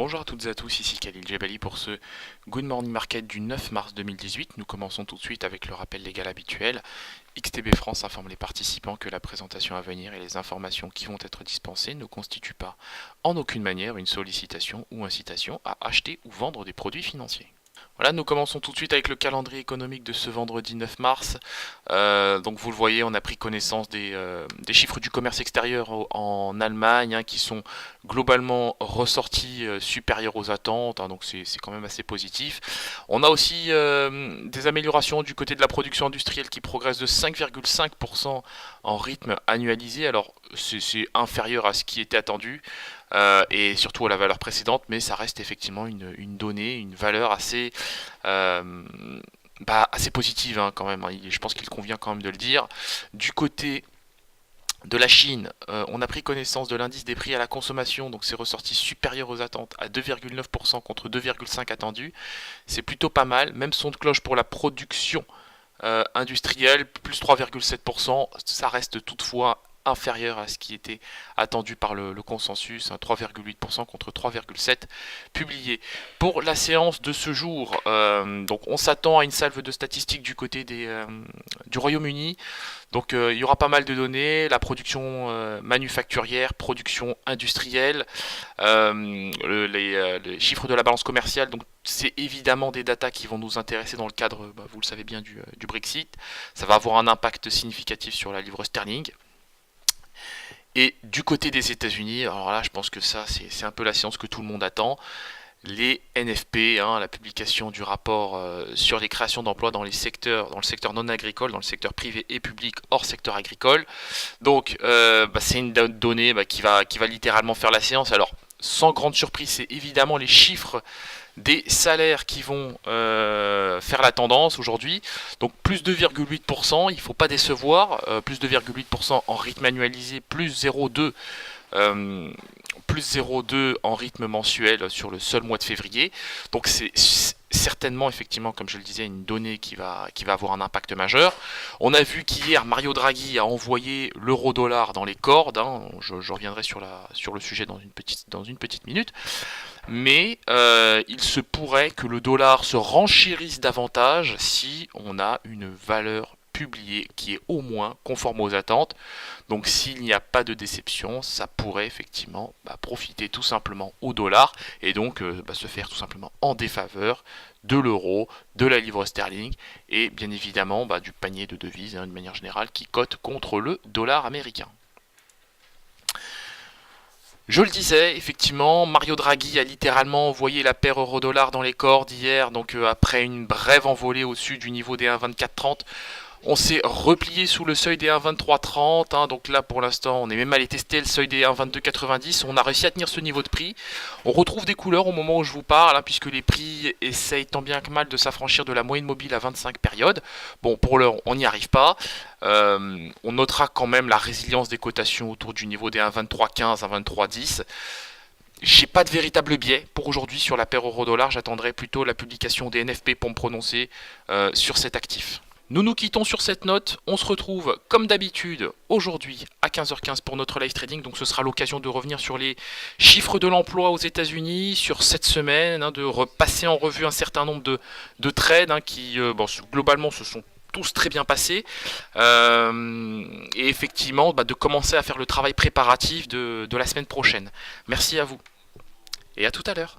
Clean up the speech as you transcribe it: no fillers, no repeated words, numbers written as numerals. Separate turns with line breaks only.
Bonjour à toutes et à tous, ici Khalil Jebali pour ce Good Morning Market du 9 mars 2018. Nous commençons tout de suite avec le rappel légal habituel. XTB France informe les participants que la présentation à venir et les informations qui vont être dispensées ne constituent pas en aucune manière une sollicitation ou incitation à acheter ou vendre des produits financiers. Voilà, nous commençons tout de suite avec le calendrier économique de ce vendredi 9 mars. Donc vous le voyez, on a pris connaissance des chiffres du commerce extérieur en Allemagne qui sont globalement ressortis supérieurs aux attentes, donc c'est quand même assez positif. On a aussi des améliorations du côté de la production industrielle qui progresse de 5,5% en rythme annualisé. Alors c'est inférieur à ce qui était attendu et surtout à la valeur précédente, mais ça reste effectivement une donnée, une valeur euh, assez positive quand même. Je pense qu'il convient quand même de le dire. Du côté de la Chine, on a pris connaissance de l'indice des prix à la consommation, donc c'est ressorti supérieur aux attentes à 2,9% contre 2,5% attendu. C'est plutôt pas mal. Même son de cloche pour la production industrielle, plus 3,7%. Ça reste toutefois inférieur à ce qui était attendu par le consensus, 3,8% contre 3,7% publié. Pour la séance de ce jour, donc on s'attend à une salve de statistiques du côté du Royaume-Uni. Donc il y aura pas mal de données, la production manufacturière, production industrielle, les chiffres de la balance commerciale. Donc c'est évidemment des datas qui vont nous intéresser dans le cadre, vous le savez bien, du Brexit. Ça va avoir un impact significatif sur la livre sterling. Et du côté des États-Unis, alors là, je pense que ça, c'est un peu la séance que tout le monde attend. Les NFP, la publication du rapport sur les créations d'emplois dans le secteur non agricole, dans le secteur privé et public hors secteur agricole. Donc, c'est une donnée qui va littéralement faire la séance. Alors, sans grande surprise, c'est évidemment les chiffres des salaires qui vont faire la tendance aujourd'hui. Donc plus 2,8%, il ne faut pas décevoir, plus 2,8% en rythme annualisé, plus 0,2 en rythme mensuel sur le seul mois de février. Donc c'est certainement, effectivement, comme je le disais, une donnée qui va avoir un impact majeur. On a vu qu'hier, Mario Draghi a envoyé l'euro-dollar dans les cordes. Je reviendrai sur le sujet dans une petite minute. Mais il se pourrait que le dollar se renchérisse davantage si on a une valeur publiée qui est au moins conforme aux attentes. Donc s'il n'y a pas de déception, ça pourrait effectivement profiter tout simplement au dollar et donc se faire tout simplement en défaveur de l'euro, de la livre sterling et bien évidemment du panier de devises de manière générale qui cote contre le dollar américain. Je le disais, effectivement, Mario Draghi a littéralement envoyé la paire euro-dollar dans les cordes hier, donc après une brève envolée au-dessus du niveau des 1,2430. On s'est replié sous le seuil des 1,2330, donc là pour l'instant on est même allé tester le seuil des 1,2290, on a réussi à tenir ce niveau de prix. On retrouve des couleurs au moment où je vous parle, puisque les prix essayent tant bien que mal de s'affranchir de la moyenne mobile à 25 périodes. Bon, pour l'heure on n'y arrive pas. On notera quand même la résilience des cotations autour du niveau des 1,2315, 1,2310. J'ai pas de véritable biais pour aujourd'hui sur la paire euro-dollar, j'attendrai plutôt la publication des NFP pour me prononcer sur cet actif. Nous nous quittons sur cette note, on se retrouve comme d'habitude aujourd'hui à 15h15 pour notre live trading, donc ce sera l'occasion de revenir sur les chiffres de l'emploi aux États-Unis sur cette semaine, de repasser en revue un certain nombre de trades qui globalement se sont tous très bien passés et effectivement de commencer à faire le travail préparatif de la semaine prochaine. Merci à vous et à tout à l'heure.